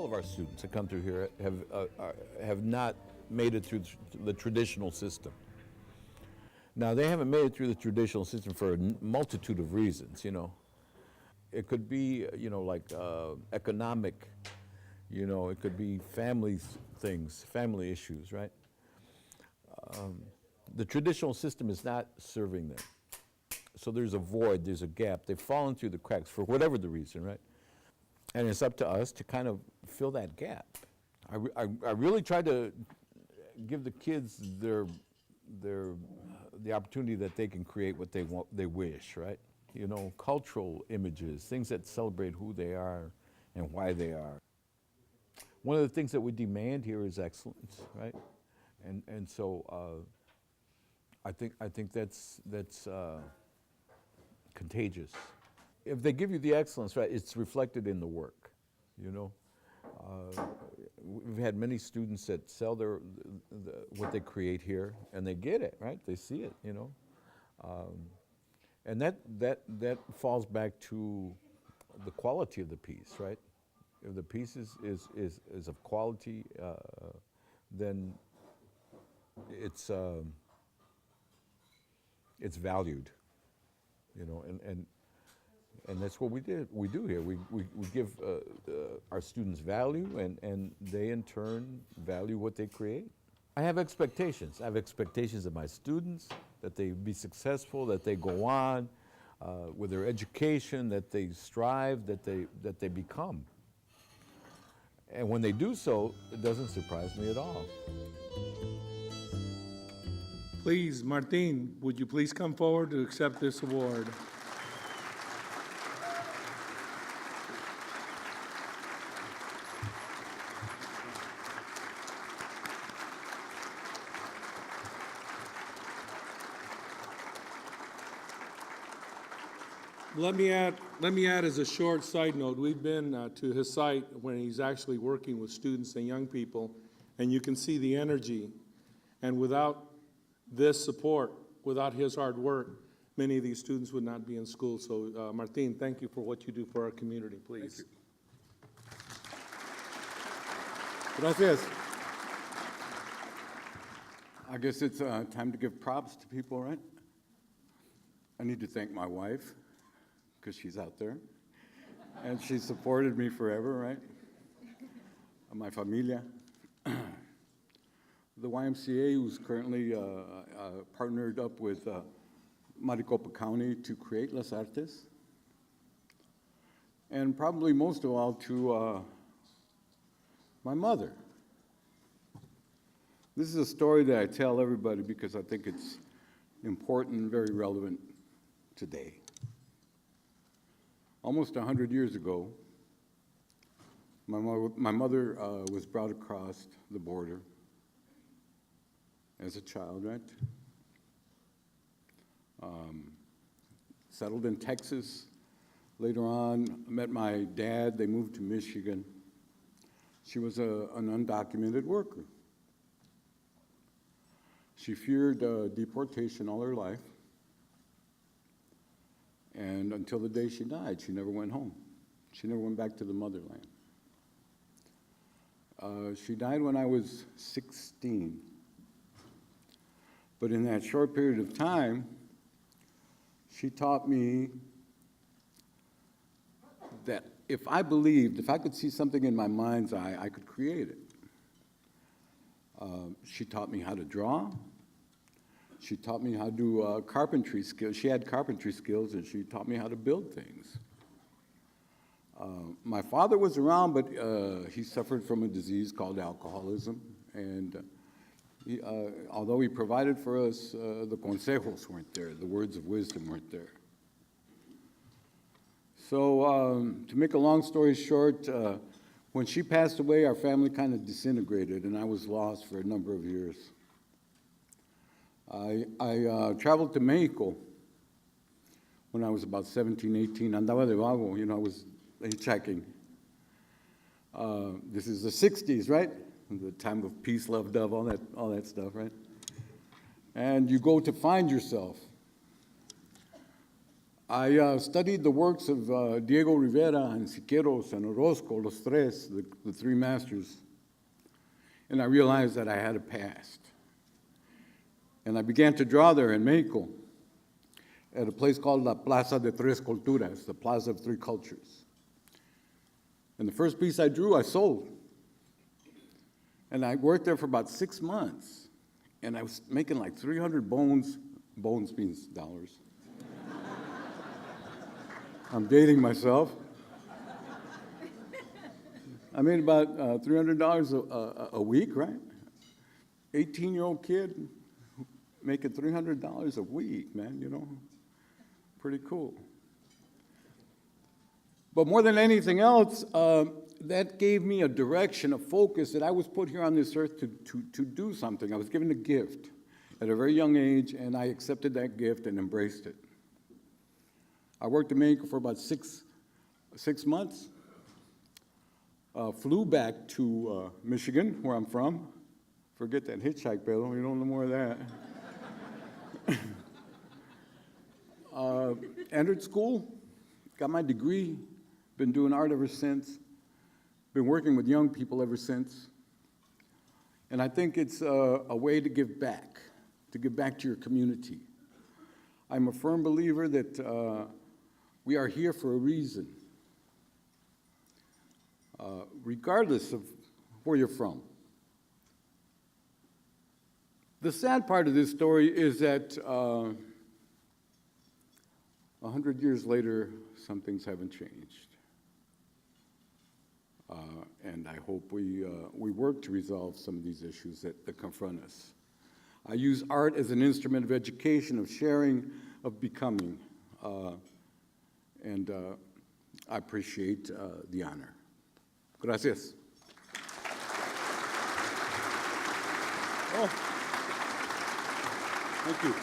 of our students that come through here have not made it through the traditional system. Now, they haven't made it through the traditional system for a multitude of reasons, you know. It could be, you know, like economic, you know, it could be family things, family issues, right? The traditional system is not serving them. So there's a void, there's a gap. They've fallen through the cracks for whatever the reason, right? And it's up to us to kind of fill that gap. I really try to give the kids the opportunity that they can create what they want, they wish, right? You know, cultural images, things that celebrate who they are and why they are. One of the things that we demand here is excellence, right? And so I think that's contagious. If they give you the excellence, right, it's reflected in the work, you know. We've had many students that sell what they create here, and they get it, right? They see it, you know. And that falls back to the quality of the piece, right? If the piece is of quality, then it's valued, you know, and that's what we do here. We give our students value, and they in turn value what they create. I have expectations. I have expectations of my students, that they be successful, that they go on with their education, that they strive, that they become. And when they do so, it doesn't surprise me at all. Please, Martin, would you please come forward to accept this award? Let me add as a short side note, we've been to his site when he's actually working with students and young people, and you can see the energy. And without this support, without his hard work, many of these students would not be in school. So, Martin, thank you for what you do for our community, please. Gracias. I guess it's time to give props to people, right? I need to thank my wife, because she's out there, and she supported me forever, right? My familia. The YMCA, who's currently partnered up with Maricopa County to create Las Artes. And probably most of all to my mother. This is a story that I tell everybody because I think it's important and very relevant today. Almost 100 years ago, my mother was brought across the border as a child, right? Settled in Texas. Later on, met my dad. They moved to Michigan. She was an undocumented worker. She feared deportation all her life. And until the day she died, she never went home. She never went back to the motherland. She died when I was 16. But in that short period of time, she taught me that if I believed, if I could see something in my mind's eye, I could create it. She taught me how to draw. She taught me how to do carpentry skills. She had carpentry skills, and she taught me how to build things. My father was around, but he suffered from a disease called alcoholism. And although he provided for us, the consejos weren't there. The words of wisdom weren't there. So to make a long story short, when she passed away, our family kind of disintegrated, and I was lost for a number of years. I traveled to Mexico when I was about 17, 18. Andaba de vago, you know, I was hitchhiking. This is the 60s, right? The time of peace, love, dove, all that stuff, right? And you go to find yourself. I studied the works of Diego Rivera and Siqueiros and Orozco, los tres, the three masters, and I realized that I had a past. And I began to draw there in Mexico at a place called La Plaza de Tres Culturas, the Plaza of Three Cultures. And the first piece I drew, I sold. And I worked there for about 6 months, and I was making like 300 bones means dollars. I'm dating myself. I made about $300 a week, right? 18-year-old kid making $300 a week, man, you know? Pretty cool. But more than anything else, that gave me a direction, a focus that I was put here on this earth to do something. I was given a gift at a very young age, and I accepted that gift and embraced it. I worked in Mexico for about six months, flew back to Michigan, where I'm from. Forget that hitchhike, Pedro, you don't know more of that. Entered school, got my degree, been doing art ever since, been working with young people ever since. And I think it's a way to give back to your community. I'm a firm believer that we are here for a reason, regardless of where you're from. The sad part of this story is that 100 years later, some things haven't changed. And I hope we work to resolve some of these issues that confront us. I use art as an instrument of education, of sharing, of becoming. And I appreciate the honor. Gracias. Oh, thank you.